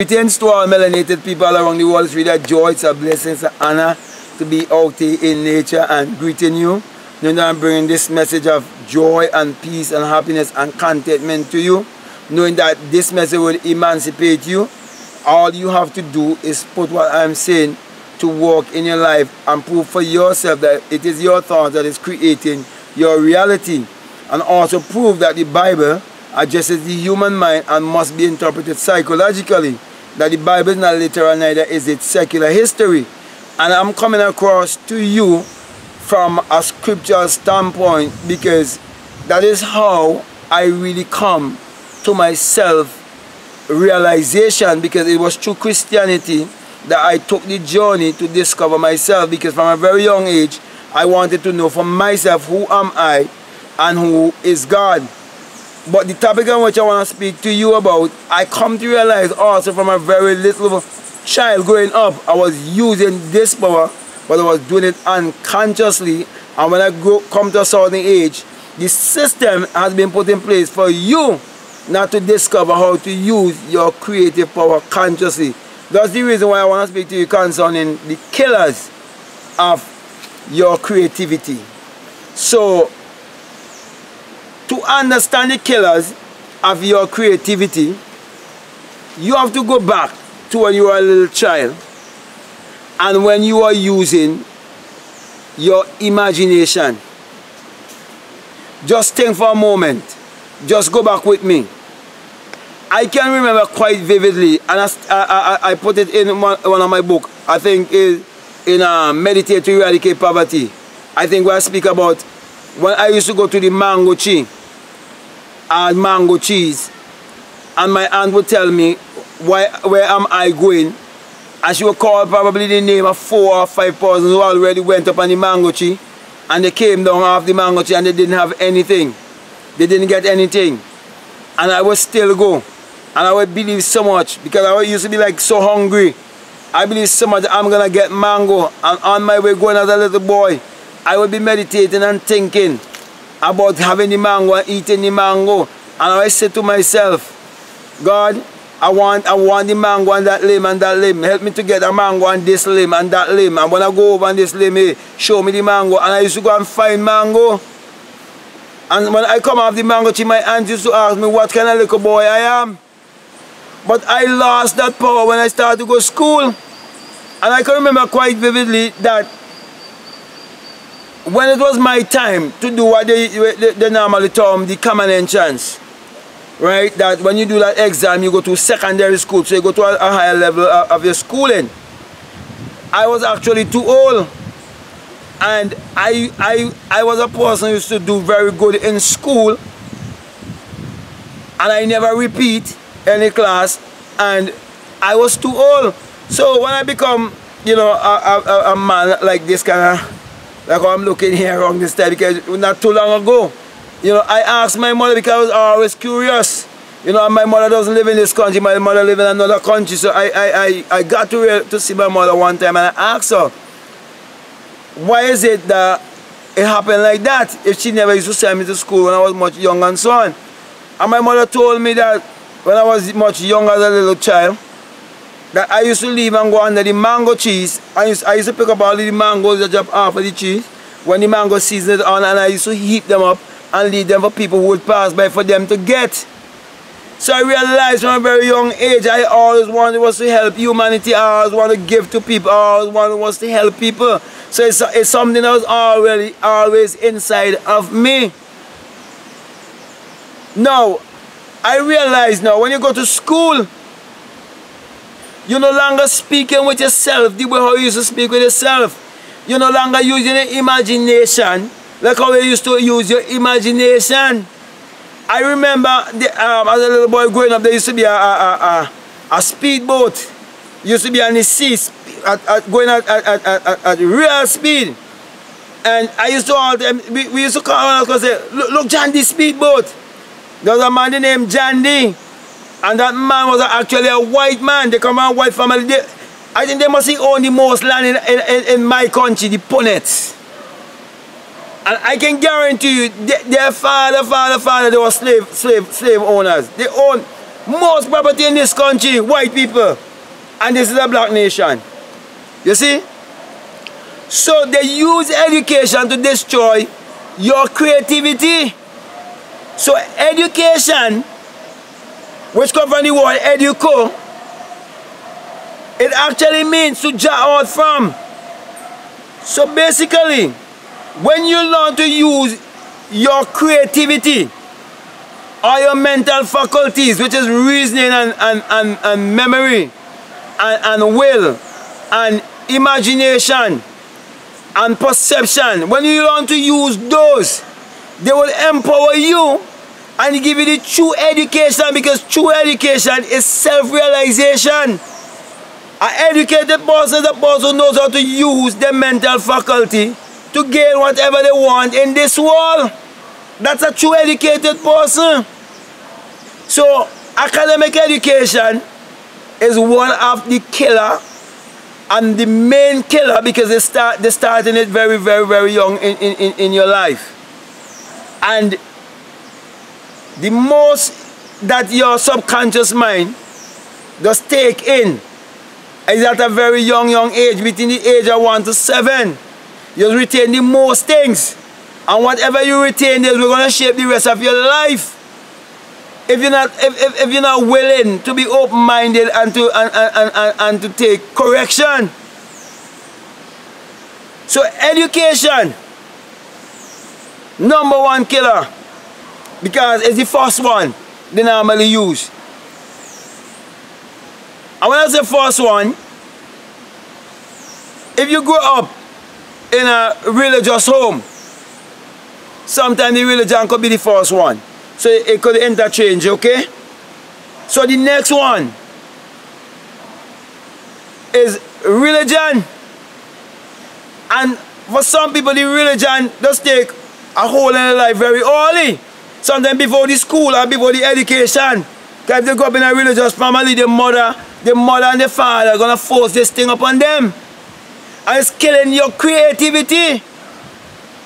Greetings to all melanated people all around the world. It's really a joy, it's a blessing, it's an honor to be out here in nature and greeting you. Knowing that I'm bringing this message of joy and peace and happiness and contentment to you. Knowing that this message will emancipate you. All you have to do is put what I'm saying to work in your life and prove for yourself that it is your thought that is creating your reality. And also prove that the Bible addresses the human mind and must be interpreted psychologically. That the Bible is not literal, neither is it secular history. And I'm coming across to you from a scriptural standpoint because that is how I really come to my self-realization, because it was through Christianity that I took the journey to discover myself, because from a very young age I wanted to know for myself who am I and who is God. But the topic on which I want to speak to you about, I come to realize also from a very little child growing up, I was using this power, but I was doing it unconsciously. And when I come to a certain age, the system has been put in place for you not to discover how to use your creative power consciously. That's the reason why I want to speak to you concerning the killers of your creativity. So, to understand the killers of your creativity, you have to go back to when you were a little child and when you were using your imagination. Just think for a moment. Just go back with me. I can remember quite vividly, and I put it in one of my books. I think is in Meditate to Eradicate Poverty. I think where I speak about when I used to go to the mango tree and mango cheese, and my aunt would tell me where am I going, and she would call probably the name of 4 or 5 persons who already went up on the mango tree, and they came down off the mango tree and they didn't have anything. They didn't get anything. And I would still go. And I would believe so much, because I used to be like so hungry. I believe so much I'm gonna get mango. And on my way going as a little boy, I would be meditating and thinking about having the mango and eating the mango. And I said to myself, God, I want the mango on that limb and that limb. Help me to get a mango on this limb and that limb. And when I go over on this limb, show me the mango. And I used to go and find mango. And when I come off the mango tree, my aunt used to ask me what kind of little boy I am. But I lost that power when I started to go to school. And I can remember quite vividly that when it was my time to do what they normally term the common entrance, right? That when you do that exam, you go to secondary school, so you go to a higher level of your schooling. I was actually too old. And I was a person who used to do very good in school. And I never repeat any class, and I was too old. So when I become, you know, a man like this kind of, like how I'm looking here around this time, because not too long ago, you know, I asked my mother, because I was always curious. You know, my mother doesn't live in this country, my mother lives in another country, so I got to see my mother one time, and I asked her, why is it that it happened like that if she never used to send me to school when I was much young and so on? And my mother told me that when I was much younger as a little child, that I used to leave and go under the mango trees. I used to pick up all the mangoes that drop off of the trees when the mango season is on, and I used to heap them up and leave them for people who would pass by for them to get. So I realized from a very young age, I always wanted was to help humanity. I always wanted to give to people. I always wanted was to help people. So it's something that was always inside of me. Now, I realize now, when you go to school, you're no longer speaking with yourself the way how you used to speak with yourself. You're no longer using your imagination like how you used to use your imagination. I remember as a little boy growing up, there used to be a speedboat. Used to be on the sea, going at real speed. And I used to all them, we used to call and say, look John, this speedboat. There was a man named John D. And that man was actually a white man. They come from a white family. I think they must own the most land in my country, the Punnets. And I can guarantee you, their father, they were slave owners. They owned Most property in this country, white people. And this is a black nation. You see? So they use education to destroy your creativity. So education, which comes from the word educo, it actually means to jar out from. So basically, when you learn to use your creativity or your mental faculties, which is reasoning and memory and will and imagination and perception, when you learn to use those, they will empower you and give you the true education, because true education is self-realization. An educated person is a person who knows how to use their mental faculty to gain whatever they want in this world. That's a true educated person. So academic education is one of the killer and the main killer, because they starting it very, very, very young in your life. And the most that your subconscious mind does take in is at a very young age, between the age of 1 to 7. You retain the most things. And whatever you retain is going to shape the rest of your life. If you're not willing to be open-minded and to take correction. So education, number one killer, because it's the first one they normally use. And when I say first one, if you grow up in a religious home, sometimes the religion could be the first one. So it could interchange, okay? So the next one is religion. And for some people, the religion does take a hold in their life very early. Sometimes before the school or before the education. Because if they grow up in a religious family, the mother and the father are going to force this thing upon them. And it's killing your creativity.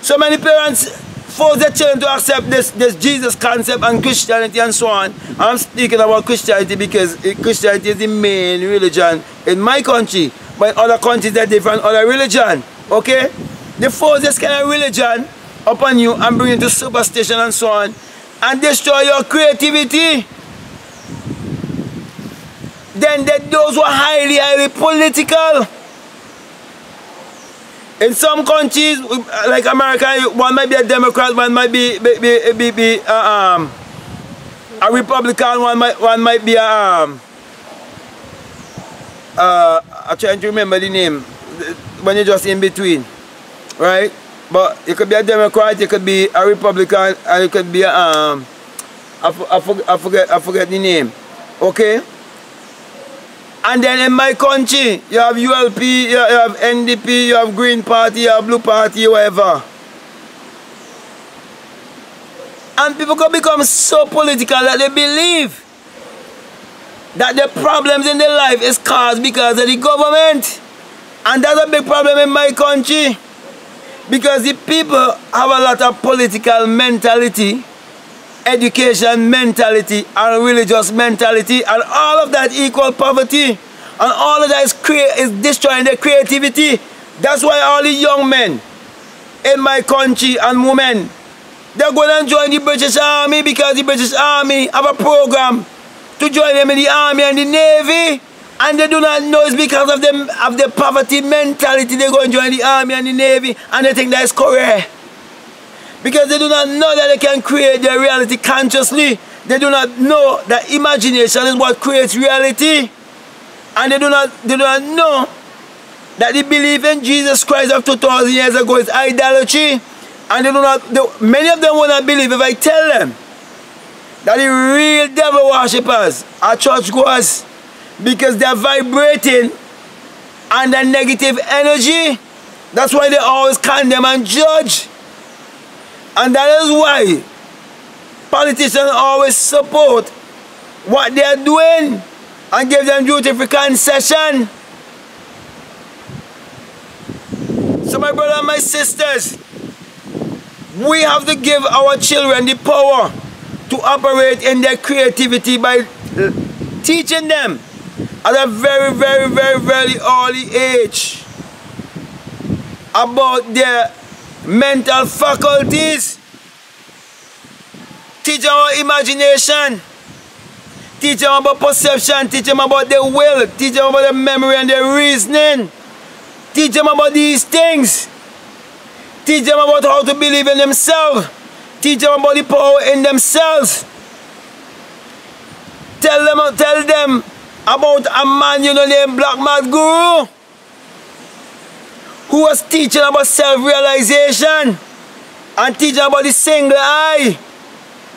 So many parents force their children to accept this Jesus concept and Christianity and so on. I'm speaking about Christianity because Christianity is the main religion in my country. But in other countries, they're different, other religion. Okay? They force this kind of religion upon you and bring you to superstition and so on. And destroy your creativity. Then those who are highly political. In some countries, like America, one might be a Democrat, one might be a Republican, one might be I'm trying to remember the name when you're just in between, right? But it could be a Democrat, it could be a Republican, and it could be I forget the name, okay? And then in my country, you have ULP, you have NDP, you have Green Party, you have Blue Party, whatever. And people can become so political that they believe that the problems in their life is caused because of the government. And that's a big problem in my country. Because the people have a lot of political mentality, education mentality, and religious mentality, and all of that equal poverty, and all of that is destroying their creativity. That's why all the young men in my country and women, they're going to join the British Army, because the British Army have a program to join them in the Army and the Navy, and they do not know it's because of them of their poverty mentality they're going to join the Army and the Navy, and they think that's correct. Because they do not know that they can create their reality consciously. They do not know that imagination is what creates reality. And they do not know that the belief in Jesus Christ of 2,000 years ago is idolatry. And many of them will not believe if I tell them that the real devil worshippers are churchgoers, because they are vibrating under negative energy. That's why they always condemn and judge. And that is why politicians always support what they are doing and give them duty-free concession. So my brother and my sisters, we have to give our children the power to operate in their creativity by teaching them at a very, very, very, very early age about their mental faculties. Teach them about imagination. Teach them about perception. Teach them about their will. Teach them about their memory and their reasoning. Teach them about these things. Teach them about how to believe in themselves. Teach them about the power in themselves. Tell them about a man named Black Mad Guru, who was teaching about self-realization and teaching about the single eye,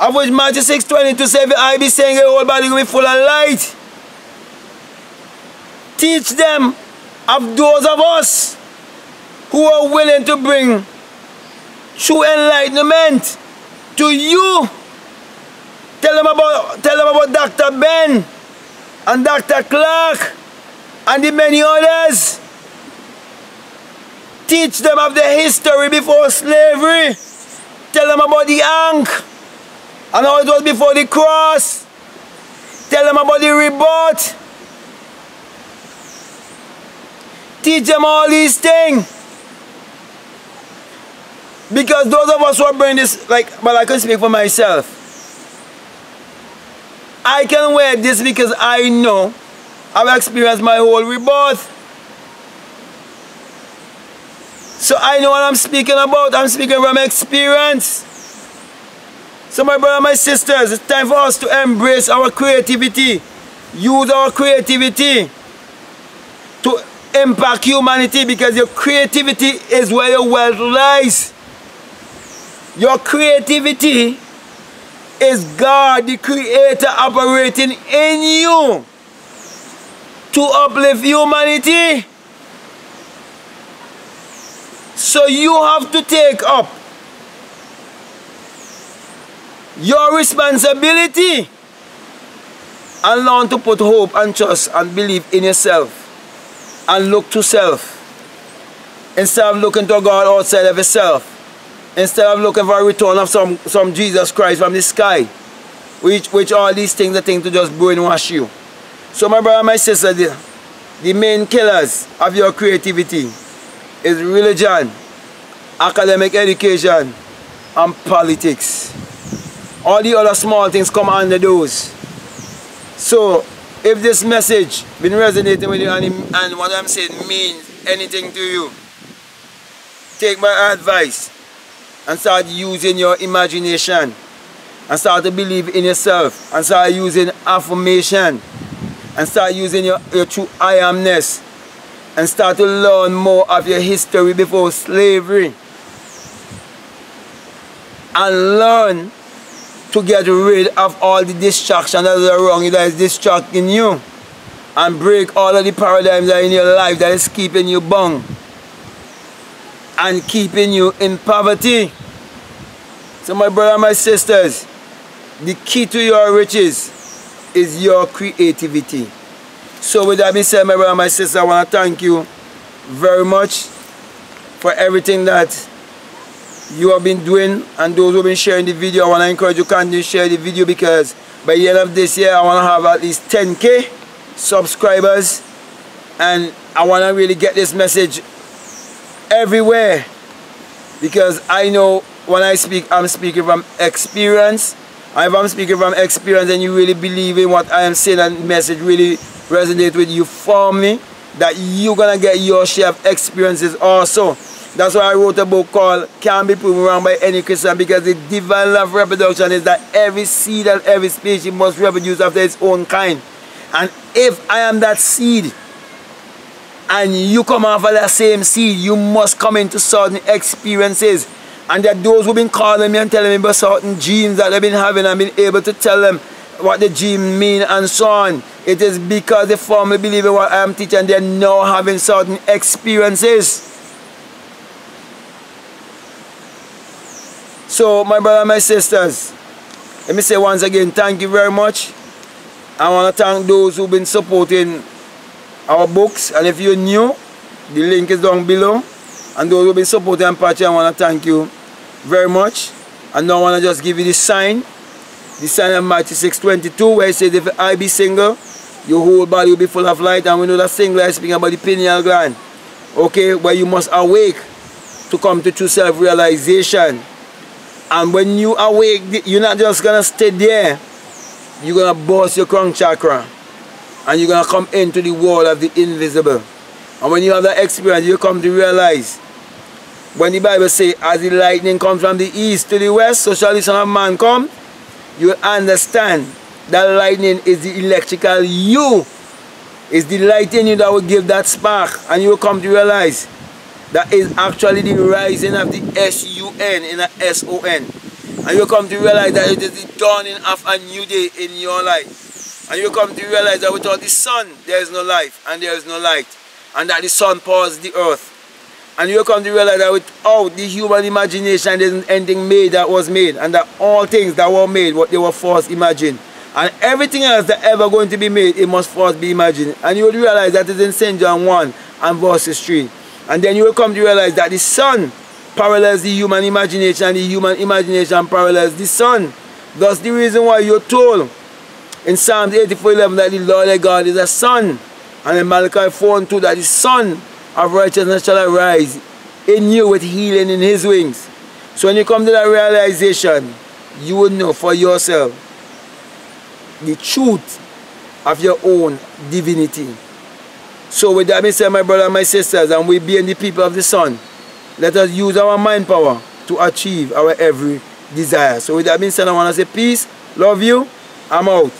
of which Matthew 6:22 says, "If I be saying your whole body will be full of light." Teach them of those of us who are willing to bring true enlightenment to you. Tell them about Dr. Ben and Dr. Clark and the many others. Teach them of the history before slavery. Tell them about the Ankh and how it was before the cross. Tell them about the rebirth. Teach them all these things. Because those of us who are bringing this, but I can speak for myself. I can wear this because I know I've experienced my whole rebirth. So I know what I'm speaking about. I'm speaking from experience. So my brother and my sisters, it's time for us to embrace our creativity. Use our creativity to impact humanity, because your creativity is where your wealth lies. Your creativity is God, the Creator, operating in you to uplift humanity. So you have to take up your responsibility and learn to put hope and trust and believe in yourself and look to self instead of looking to God outside of yourself. Instead of looking for a return of some Jesus Christ from the sky, which all these things are things to just brainwash you. So my brother and my sister, the main killers of your creativity is religion, academic education, and politics. All the other small things come under those. So if this message been resonating with you and what I'm saying means anything to you, take my advice and start using your imagination and start to believe in yourself and start using affirmation and start using your true I amness and start to learn more of your history before slavery and learn to get rid of all the distraction that is around you, that is distracting you, and break all of the paradigms that are in your life that is keeping you bound and keeping you in poverty. So my brother and my sisters, the key to your riches is your creativity. So with that being said, my brother and my sister, I want to thank you very much for everything that you have been doing, and those who have been sharing the video. I want to encourage you to continue to share the video, because by the end of this year I want to have at least 10K subscribers, and I want to really get this message everywhere, because I know when I speak, I'm speaking from experience. And if I'm speaking from experience and you really believe in what I am saying and the message really resonates with you, for me, that you're going to get your share of experiences also. That's why I wrote a book called Can't Be Proven Wrong by Any Christian, because the divine law of reproduction is that every seed and every species must reproduce after its own kind. And if I am that seed and you come off of that same seed, you must come into certain experiences. And there are those who've been calling me and telling me about certain dreams that they've been having, and been able to tell them what the dream mean and so on. It is because they firmly believe in what I am teaching, and they're now having certain experiences. So my brother and my sisters, let me say once again, thank you very much. I want to thank those who've been supporting our books, and if you're new, the link is down below. And those who've been supporting Patreon, I want to thank you very much. And now I want to just give you this sign the sign of Matthew 6:22, where it says, if I be single, your whole body will be full of light. And we know that single is speaking about the pineal gland. Okay, where you must awake to come to true self-realization. And when you awake, you're not just going to stay there. You're going to burst your crown chakra. And you're going to come into the world of the invisible. And when you have that experience, you come to realize, when the Bible says, as the lightning comes from the east to the west, so shall the Son of Man come, you understand that lightning is the electrical you. It's the light in you that will give that spark. And you will come to realize that is actually the rising of the S-U-N in a S-O-N. And you come to realize that it is the dawning of a new day in your life. And you come to realize that without the sun, there is no life and there is no light. And that the sun powers the earth. And you come to realize that without the human imagination, there isn't anything made that was made. And that all things that were made, what they were first imagined. And everything else that ever going to be made, it must first be imagined. And you would realize that is in St. John 1 and verses 3. And then you will come to realize that the sun parallels the human imagination, and the human imagination parallels the sun. That's the reason why you're told in Psalms 84:11 that the Lord thy God is a sun. And in Malachi 4:2 that the sun of righteousness shall arise in you with healing in his wings. So when you come to that realization, you will know for yourself the truth of your own divinity. So with that being said, my brothers and my sisters, and we being the people of the sun, let us use our mind power to achieve our every desire. So with that being said, I want to say peace, love you, I'm out.